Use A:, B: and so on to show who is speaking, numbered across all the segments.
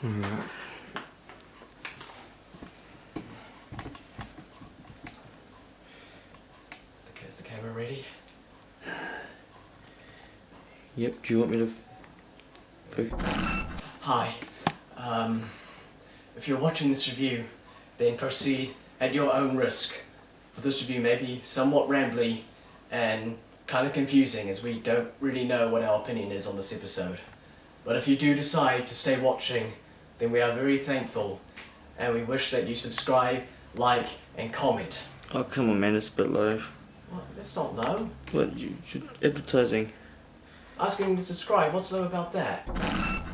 A: Alright.
B: Okay, is the camera ready?
A: Yep, do you want me to...
B: Hi. If you're watching this review, then proceed at your own risk. For this review may be somewhat rambly and kind of confusing, as we don't really know what our opinion is on this episode. But if you do decide to stay watching, then we are very thankful, and we wish that you subscribe, like, and comment.
A: Oh, come on, man, it's a bit low.
B: What? That's not low.
A: What, you should... Advertising.
B: Asking to subscribe, what's low about that?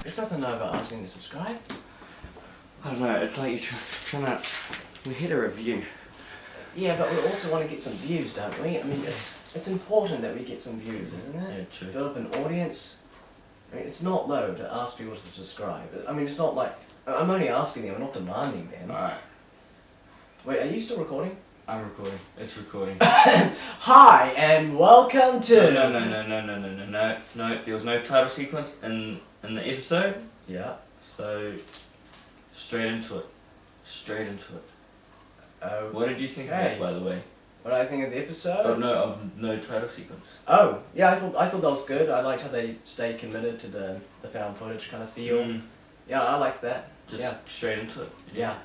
B: There's nothing low about asking to subscribe.
A: I don't know, it's like you're trying to... We hit a review.
B: Yeah, but we also want to get some views, don't we? I mean, it's important that we get some views, isn't it?
A: Yeah, true.
B: Build up an audience. I mean, it's not low to ask people to subscribe. I mean, it's not like... I'm only asking them, I'm not demanding them.
A: Alright,
B: Wait, are you still recording?
A: I'm recording. It's recording.
B: Hi, and welcome to...
A: No, there was no title sequence in the episode,
B: Yeah.
A: so straight into it.
B: Oh.
A: What did you think of
B: Okay.
A: that, by the way?
B: What do I think of the episode?
A: Oh no, of no title sequence.
B: Oh, yeah, I thought that was good. I liked how they stayed committed to the found footage kind of feel.
A: Mm,
B: Yeah, I like that.
A: just
B: Yeah.
A: straight into it.
B: Yeah.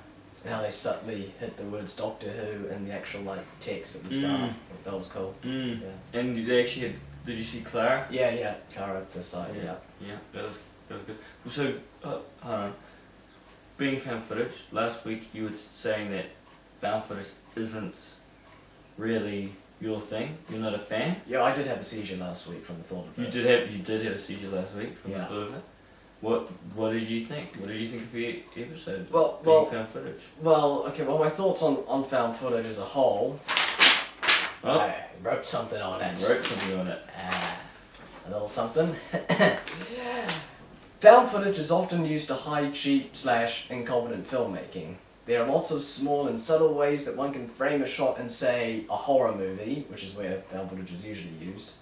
B: And how they subtly hit the words Doctor Who in the actual like text at the start. That was cool.
A: Mm.
B: Yeah.
A: And they actually had, did you see Clara?
B: Yeah, Clara at the side, yeah.
A: Yeah, that was good. So, hold on. Being found footage, last week you were saying that found footage isn't really your thing. You're not a fan.
B: Yeah, I did have a seizure last week from the thought of it.
A: You did have a seizure last week from the
B: Yeah.
A: thought of it. What did you think? What did you think of the episode?
B: Well,
A: Being found footage.
B: Well, okay, well my thoughts on found footage as a whole.
A: Oh,
B: I wrote something on it.
A: you wrote something on it.
B: A little something. Found footage is often used to hide cheap / incompetent filmmaking. There are lots of small and subtle ways that one can frame a shot in, say, a horror movie, which is where found footage is usually used,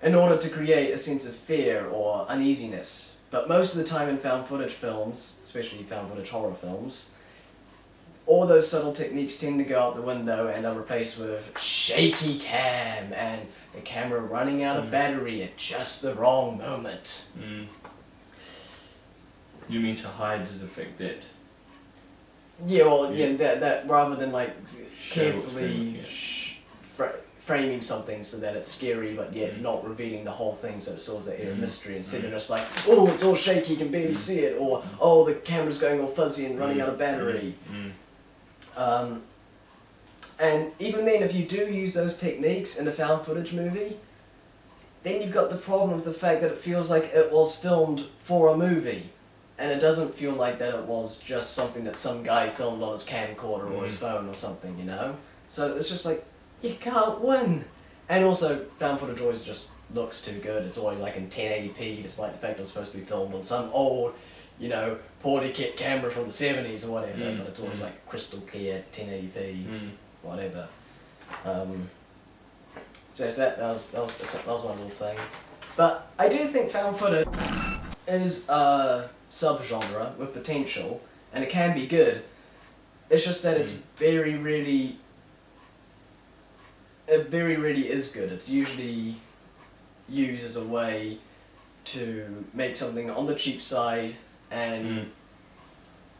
B: in order to create a sense of fear or uneasiness. But most of the time in found footage films, especially found footage horror films, all those subtle techniques tend to go out the window and are replaced with shaky cam and the camera running out of battery at just the wrong moment.
A: Mm. You mean to hide the fact that...
B: Yeah, well,
A: Yeah.
B: that rather than like
A: Show what's
B: carefully
A: going on,
B: framing something so that it's scary, but yet not revealing the whole thing, so it stores that air of mystery. Instead of just like, oh, it's all shaky, you can barely see it, or oh, the camera's going all fuzzy and running out of battery. And even then, if you do use those techniques in a found footage movie, then you've got the problem of the fact that it feels like it was filmed for a movie. And it doesn't feel like that it was just something that some guy filmed on his camcorder or his phone or something, you know? So it's just like, you can't win. And also, found footage always just looks too good. It's always like in 1080p, despite the fact it was supposed to be filmed on some old, you know, poorly kept camera from the 70s or whatever, but it's always like crystal clear, 1080p, whatever. So it's that was one little thing. But I do think found footage is a subgenre with potential, and it can be good. It's just that it's very rarely is good. It's usually used as a way to make something on the cheap side and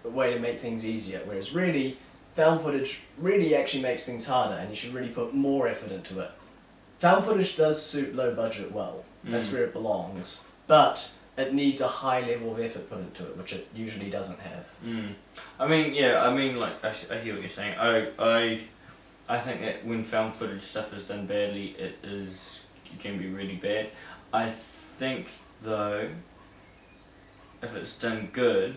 B: a way to make things easier. Whereas really, found footage really actually makes things harder, and you should really put more effort into it. Found footage does suit low budget well. That's where it belongs. But it needs a high level of effort put into it, which it usually doesn't have.
A: I mean, like, I hear what you're saying. I think that when found footage stuff is done badly, it can be really bad. I think, though, if it's done good,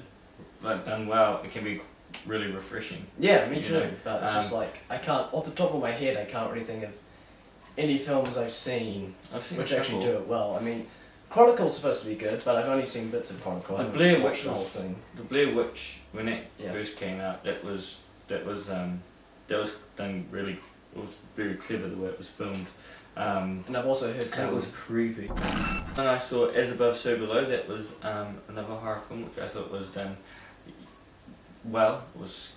A: like done well, it can be really refreshing.
B: Yeah, me
A: You
B: too.
A: know,
B: But it's just like, I can't, off the top of my head, I can't really think of any films I've seen which
A: a
B: actually
A: couple.
B: do it well. I mean, Chronicle's supposed to be good, but I've only seen bits of Chronicle. I
A: The
B: haven't
A: Blair
B: watched
A: Witch
B: the whole
A: was
B: thing.
A: the Blair Witch when it
B: Yeah.
A: first came out. That was done really. It was very clever the way it was filmed.
B: And I've also heard
A: That
B: some.
A: was creepy. And I saw As Above, So Below. That was another horror film which I thought was done well. It was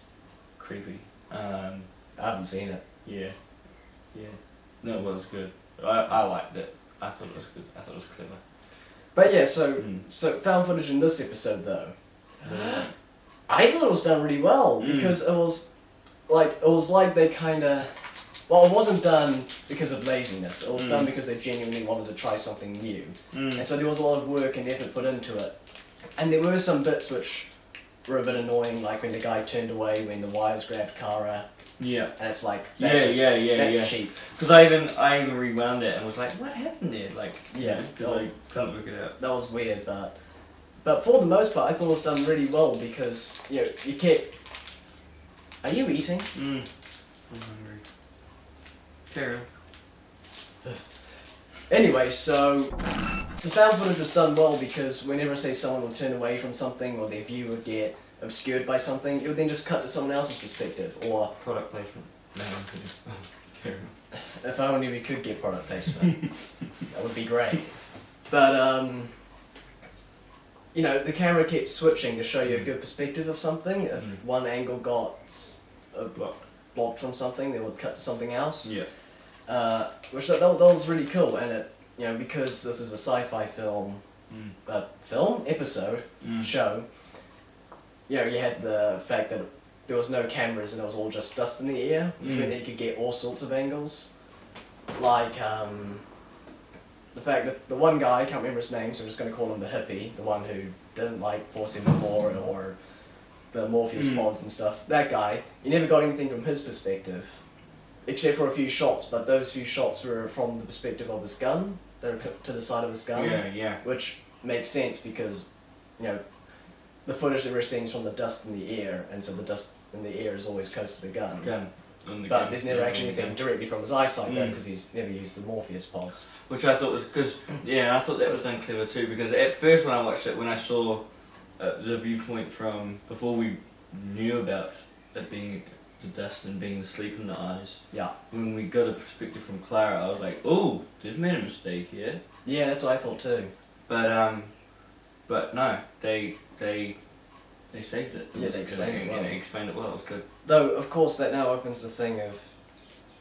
A: creepy.
B: I haven't seen it.
A: Yeah. No, it was good. I liked it. I thought it was good. I thought it was clever.
B: But yeah, so found footage in this episode though. I thought it was done really well because it was like they kind of. Well, it wasn't done because of laziness. It was done because they genuinely wanted to try something new. And so there was a lot of work and effort put into it. And there were some bits which were a bit annoying, like when the guy turned away when the wires grabbed Kara.
A: Yeah.
B: And it's like,
A: that's
B: cheap.
A: Because I even rewound it and was like, what happened there? Like,
B: yeah,
A: because I can't work it out.
B: That was weird, but for the most part, I thought it was done really well because you kept. Are you eating?
A: I'm hungry. Carry on.
B: Anyway, so the found footage was done well because whenever, say, someone would turn away from something or their view would get obscured by something, it would then just cut to someone else's perspective, or...
A: Product placement. No, I'm kidding. Carry on.
B: If only we could get product placement. That would be great. But, the camera kept switching to show you a good perspective of something. If one angle got blocked from something, they would cut to something else.
A: Yeah.
B: Which that was really cool, and it, because this is a sci-fi film, episode, show, you had the fact that there was no cameras and it was all just dust in the air, which meant that you could get all sorts of angles. Like, the fact that the one guy, I can't remember his name, so I'm just going to call him the hippie, the one who didn't like 474 or the Morpheus pods and stuff, that guy, you never got anything from his perspective. Except for a few shots, but those few shots were from the perspective of his gun. They were to the side of his gun.
A: Yeah.
B: Which makes sense because, the footage that we're seeing is from the dust in the air, and so the dust in the air is always close to the gun. But there's never actually anything directly from his eyesight though, because he's never used the Morpheus pods.
A: Which I thought was, I thought that was done clever too, because at first when I watched it, when I saw the viewpoint from, before we knew about it being the dust and being the sleep in the eyes.
B: Yeah.
A: When we got a perspective from Clara, I was like, oh, they've made a mistake here.
B: Yeah, that's what I thought too.
A: But no, they saved it.
B: Yeah, they explained it well.
A: They explained it well. It was good.
B: Though, of course, that now opens the thing of,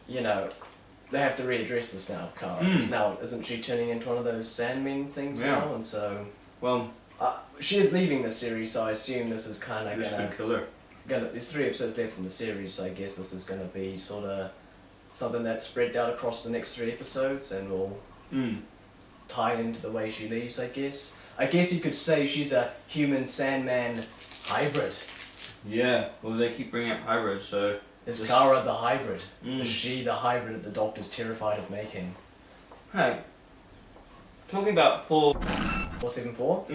B: they have to readdress this now, Kara. Because now, isn't she turning into one of those Sandmen things now? And so,
A: well,
B: she is leaving the series, so I assume this is kind of
A: gonna kill her.
B: There's 3 episodes left in the series, so I guess this is going to be sort of something that's spread out across the next 3 episodes and will tie into the way she leaves, I guess. I guess you could say she's a human Sandman hybrid.
A: Yeah, well they keep bringing up hybrids, so...
B: Is Kara the hybrid? Is she the hybrid that the Doctor's terrified of making?
A: Hey, talking about
B: 474?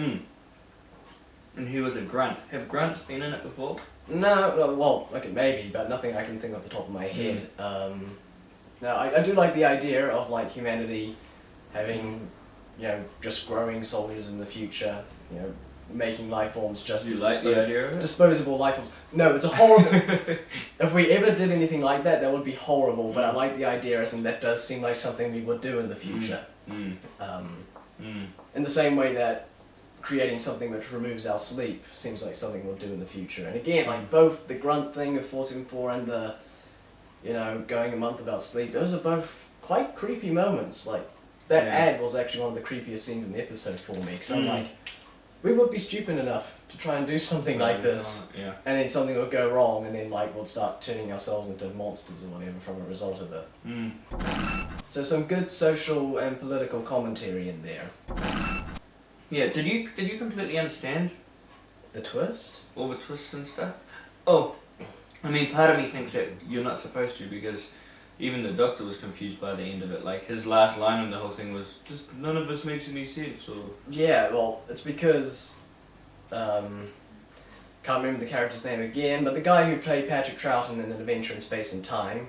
A: And who was a grunt? Have grunts been in it before?
B: No, well, okay, maybe, but nothing I can think off the top of my head. No, I do like the idea of like humanity having, just growing soldiers in the future, making life forms just
A: you
B: as
A: like the idea of it?
B: disposable life forms. No, it's a horrible. If we ever did anything like that, that would be horrible. But I like the idea, as in that does seem like something we would do in the future. In the same way that creating something which removes our sleep seems like something we'll do in the future. And again, like both the grunt thing of 474 and the, going a month without sleep, those are both quite creepy moments. Like, that ad was actually one of the creepiest scenes in the episode for me, because I'm like, we would be stupid enough to try and do something like this, and then something would go wrong, and then like we'll start turning ourselves into monsters or whatever from a result of it. So some good social and political commentary in there.
A: Yeah, did you completely understand
B: the twist?
A: All the twists and stuff? Oh, I mean, part of me thinks that you're not supposed to, because even the Doctor was confused by the end of it. Like, his last line in the whole thing was just, none of this makes any sense, or...
B: Yeah, well, it's because, can't remember the character's name again, but the guy who played Patrick Troughton in An Adventure in Space and Time,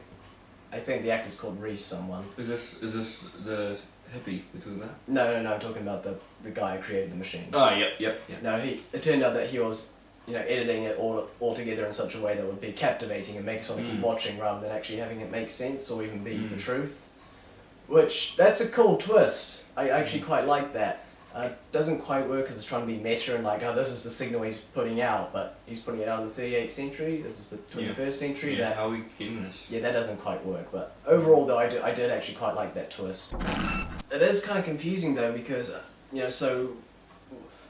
B: I think the actor's called Reese someone.
A: Is this the hippie we're talking about?
B: No, I'm talking about the guy who created the machine.
A: Oh, yep.
B: No, it turned out that he was, editing it all together in such a way that would be captivating and make us want to keep watching rather than actually having it make sense or even be the truth. Which, that's a cool twist. I actually quite like that. Doesn't quite work because it's trying to be meta and like, oh, this is the signal he's putting out, but he's putting it out in the 38th century, this is the 21st century.
A: Yeah, how are we getting this?
B: Yeah, that doesn't quite work, but overall though, I did actually quite like that twist. It is kind of confusing though, because, so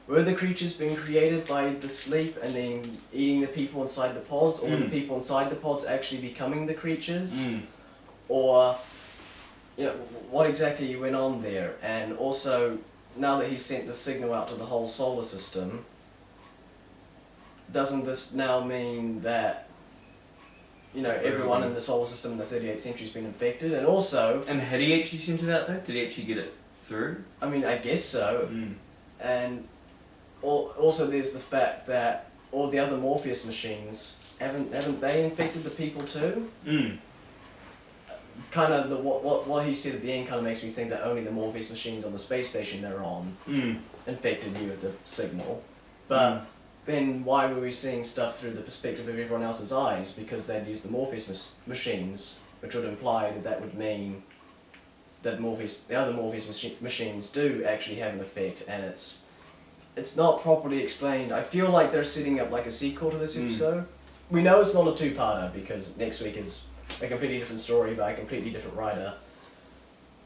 B: were the creatures being created by the sleep and then eating the people inside the pods, or were the people inside the pods actually becoming the creatures? Or, what exactly went on there? And also, now that he's sent the signal out to the whole solar system, doesn't this now mean that, everyone in the solar system in the 38th century has been infected? And also...
A: And had he actually sent it out there? Did he actually get it through?
B: I mean, I guess so. And also there's the fact that all the other Morpheus machines, haven't they infected the people too? Kind of what he said at the end kind of makes me think that only the Morpheus machines on the space station they're on infected you with the signal. But then why were we seeing stuff through the perspective of everyone else's eyes? Because they'd used the Morpheus machines, which would imply that would mean that the other Morpheus machines do actually have an effect, and it's not properly explained. I feel like they're setting up like a sequel to this episode. We know it's not a two-parter because next week is a completely different story by a completely different writer.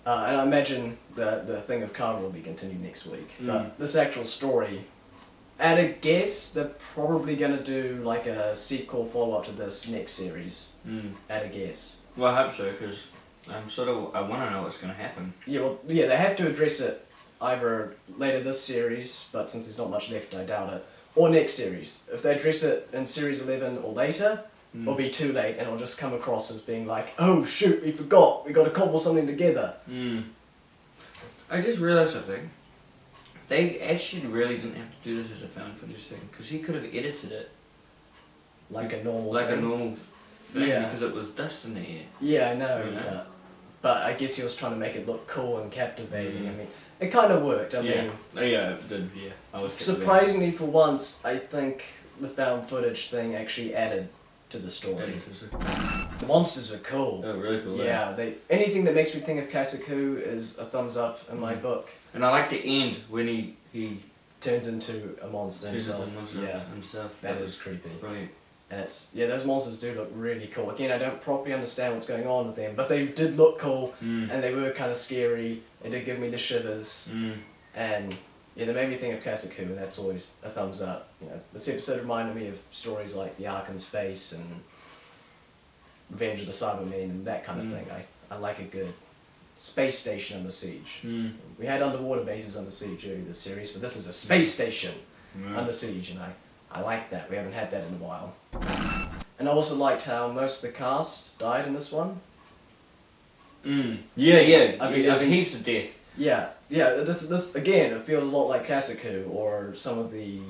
B: And I imagine the thing of Carter will be continued next week. But this actual story, at a guess, they're probably going to do like a sequel follow-up to this next series. At a guess.
A: Well, I hope so, because I want to know what's going to happen.
B: Yeah, they have to address it either later this series, but since there's not much left, I doubt it, or next series. If they address it in series 11 or later, it'll be too late, and it'll just come across as being like, oh shoot, we forgot, we got to cobble something together.
A: I just realised something. They actually really didn't have to do this as a found footage thing, because he could have edited it
B: like a normal
A: thing, because it was dust in the air.
B: Yeah, I know. But I guess he was trying to make it look cool and captivating. I mean, it kind of worked. I mean,
A: it did. Yeah, I was
B: surprisingly for once, I think the found footage thing actually added to the story. The monsters were cool.
A: Oh, really cool.
B: Yeah, anything that makes me think of Classic Who is a thumbs up in my book.
A: And I like the end when he
B: turns into a monster himself.
A: Himself.
B: That was creepy.
A: Brilliant.
B: And those monsters do look really cool. Again, I don't properly understand what's going on with them, but they did look cool, and they were kind of scary. They did give me the shivers, and they made me think of Classic Who, and that's always a thumbs up. This episode reminded me of stories like The Ark in Space and Revenge of the Cybermen and that kind of thing. I like a good space station under siege. We had underwater bases under siege earlier this series, but this is a space station under siege, and I like that. We haven't had that in a while. And I also liked how most of the cast died in this one.
A: Yeah.
B: I mean,
A: there's heaps of death.
B: Yeah. This again, it feels a lot like Classic Who or some of the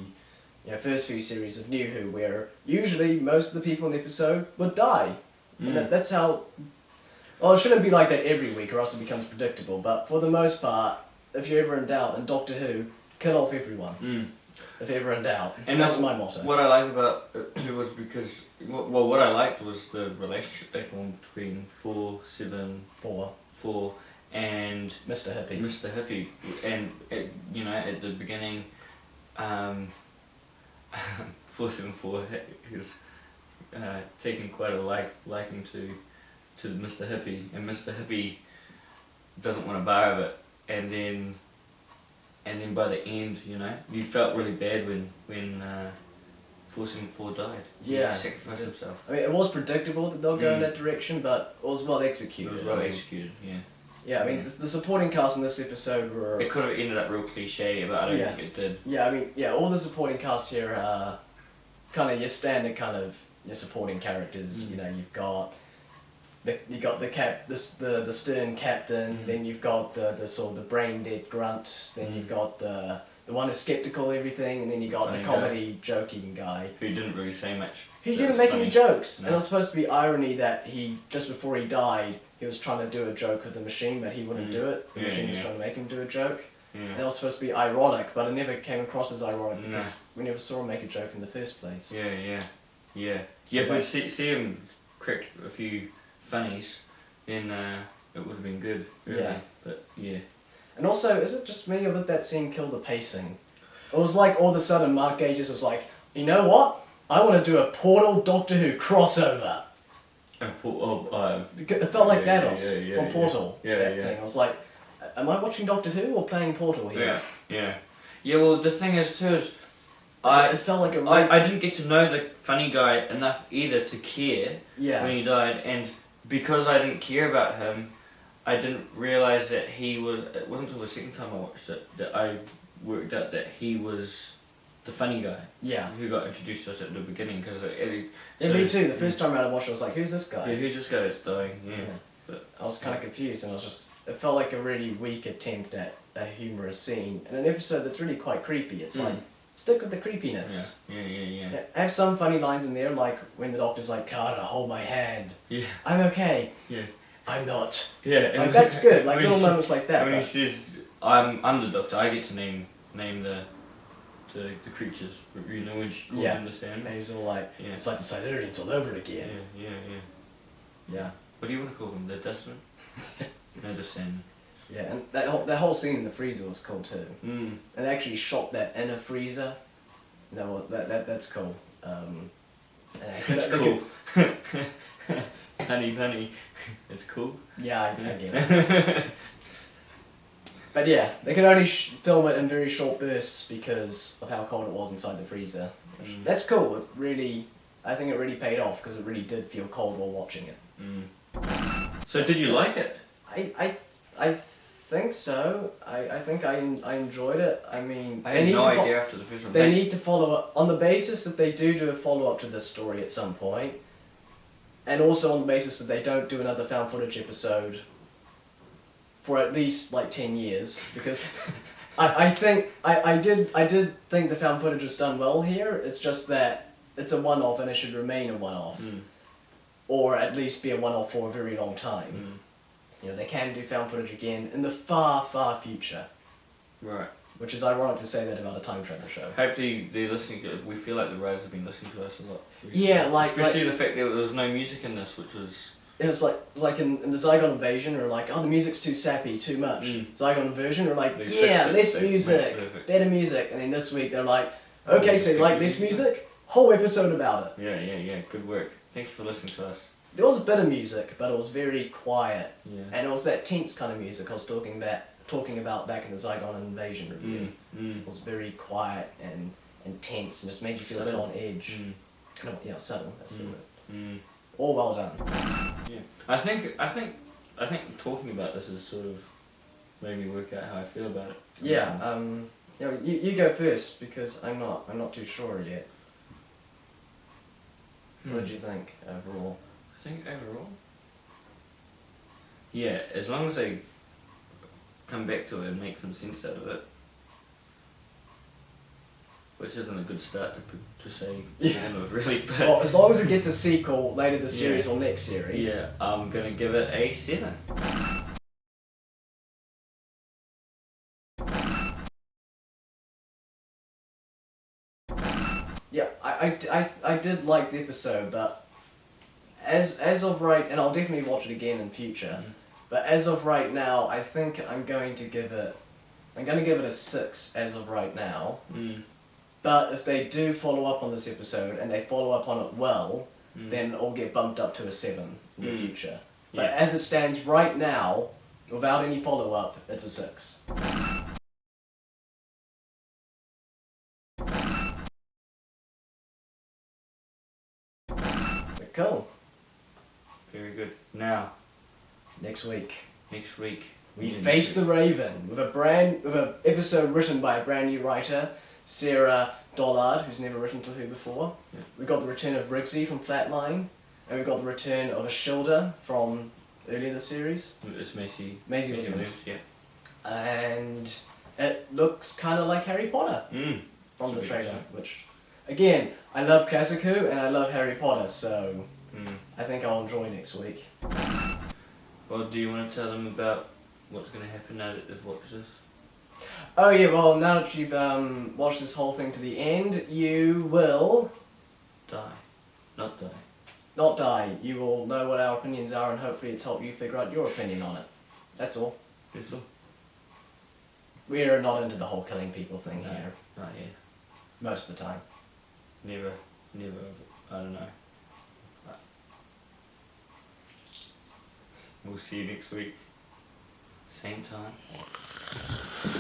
B: first few series of New Who, where usually most of the people in the episode would die. And that's how. Well, it shouldn't be like that every week, or else it becomes predictable. But for the most part, if you're ever in doubt, in Doctor Who, kill off everyone. If ever in doubt. And that's my motto.
A: What I liked about it too was because, what I liked was the relationship they formed between 4 and
B: Mr. Hippie.
A: Mr. Hippie. And, at the beginning, 474 is taking quite a liking to Mr. Hippie, and Mr. Hippie doesn't want a bar of it, and then by the end, you felt really bad when 474 died.
B: Yeah.
A: He sacrificed himself.
B: I mean, it was predictable that they'll go in that direction, but it was well executed.
A: It was well executed, yeah.
B: Yeah, I mean, the supporting cast in this episode were...
A: It could have ended up real cliche, but I don't think it did.
B: Yeah, I mean, all the supporting cast here are kind of your standard kind of your supporting characters. You've got the stern captain, then you've got the sort of the brain dead grunt, then you've got the one who's skeptical of everything, and then you got the comedy joking guy
A: who didn't really say much.
B: He didn't make any jokes, and it was supposed to be irony that he just before he died he was trying to do a joke with the machine, but he wouldn't do it. The machine was trying to make him do a joke. And it was supposed to be ironic, but it never came across as ironic because we never saw him make a joke in the first place.
A: Yeah. If we see him crack a few funnies, then it would have been good. Really.
B: Yeah.
A: But yeah.
B: And also, is it just me or did that scene kill the pacing? It was like all of a sudden Mark Gatiss was like, you know what? I want to do a Portal Doctor Who crossover. It felt like Gatos from Portal. That thing. I was like, am I watching Doctor Who or playing Portal here?
A: Yeah, well, the thing is too is,
B: it felt like
A: I didn't get to know the funny guy enough either to care
B: Yeah.
A: when he died, and because I didn't care about him, I didn't realise that he was. It wasn't until the second time I watched it that I worked out that he was the funny guy.
B: Yeah.
A: Who got introduced to us at the beginning, because
B: me too. The first time around I watched it, I was like, who's this guy?
A: Yeah, who's this guy that's dying? Yeah.
B: But I was kind of confused, and it felt like a really weak attempt at a humorous scene in an episode that's really quite creepy. It's like, stick with the creepiness.
A: Yeah.
B: Have some funny lines in there, like when the Doctor's like, Carter, hold my hand.
A: Yeah.
B: I'm okay.
A: Yeah.
B: I'm not.
A: Yeah.
B: Like, that's good. Like little moments like that.
A: When he says, I'm the Doctor, I get to name the creatures, you know, when she calls them the stand.
B: And he's all like, it's like the Silurians all over again. Yeah.
A: What do you want to call them? The Dustmen? No, the Sandmen.
B: Yeah, and that whole scene in the freezer was cool too.
A: Mm.
B: And they actually shot that in a freezer. No, that's cool.
A: It's cool. Honey, it's cool.
B: Yeah, I get it. But yeah, they could only film it in very short bursts because of how cold it was inside the freezer. That's cool. I think it really paid off because it really did feel cold while watching it.
A: So did you like it?
B: I think so. I think I enjoyed it. I mean,
A: I had no idea after the first one.
B: They need to follow up on the basis that they do a follow up to this story at some point, and also on the basis that they don't do another found footage episode for at least like 10 years, because I did think the found footage was done well here. It's just that it's a one-off and it should remain a one-off, or at least be a one-off for a very long time. You know, they can do found footage again in the far, far future.
A: Right.
B: Which is ironic to say that about a time travel show.
A: Hopefully they're listening. We feel like the writers have been listening to us a lot. Recently.
B: Yeah,
A: especially the fact that there was no music in this, which was.
B: It was like in the Zygon Invasion, or like, oh, the music's too sappy, too much. Zygon Inversion, or like, less music, better music. And then this week they're like, okay, so you like less music? Whole episode about it.
A: Yeah. Good work. Thank you for listening to us.
B: There was a bit of music, but it was very quiet.
A: Yeah.
B: And it was that tense kind of music I was talking about back in the Zygon Invasion review. It was very quiet and tense, and just made you feel a bit on edge. No, yeah, subtle. That's the word. All well done.
A: Yeah, I think talking about this has sort of made me work out how I feel about it.
B: Yeah. You go first because I'm not too sure yet. What did you think overall?
A: I think overall. Yeah, as long as they come back to it and make some sense out of it. Which isn't a good start to say, really, but...
B: Well, as long as it gets a sequel later this series or next series.
A: Yeah, I'm gonna give it a 7.
B: Yeah, I did like the episode, but as of right, and I'll definitely watch it again in future, but as of right now, I think I'm going to give it a 6 as of right now. But if they do follow up on this episode, and they follow up on it well, then it'll get bumped up to a 7 in the future. But as it stands right now, without any follow-up, it's a 6. But cool.
A: Very good. Now,
B: next week, we face the Raven with an episode written by a brand new writer, Sarah Dollard, who's never written for Who before. Yeah. We've got the return of Riggsy from Flatline, and we've got the return of Ashilda from earlier this series.
A: It's Maisie
B: Williams.
A: Yeah.
B: And it looks kind of like Harry Potter from the trailer, which, again, I love Classic Who and I love Harry Potter, so I think I'll enjoy next week.
A: Well, do you want to tell them about what's going to happen now that they've watched this?
B: Oh yeah, well, now that you've watched this whole thing to the end, you will...
A: Die. Not die.
B: not die. You will know what our opinions are, and hopefully it's helped you figure out your opinion on it. That's all.
A: That's all.
B: We're not into the whole killing people thing
A: No.
B: here.
A: Not here.
B: Most of the time.
A: Never, I don't know. We'll see you next week. Same time.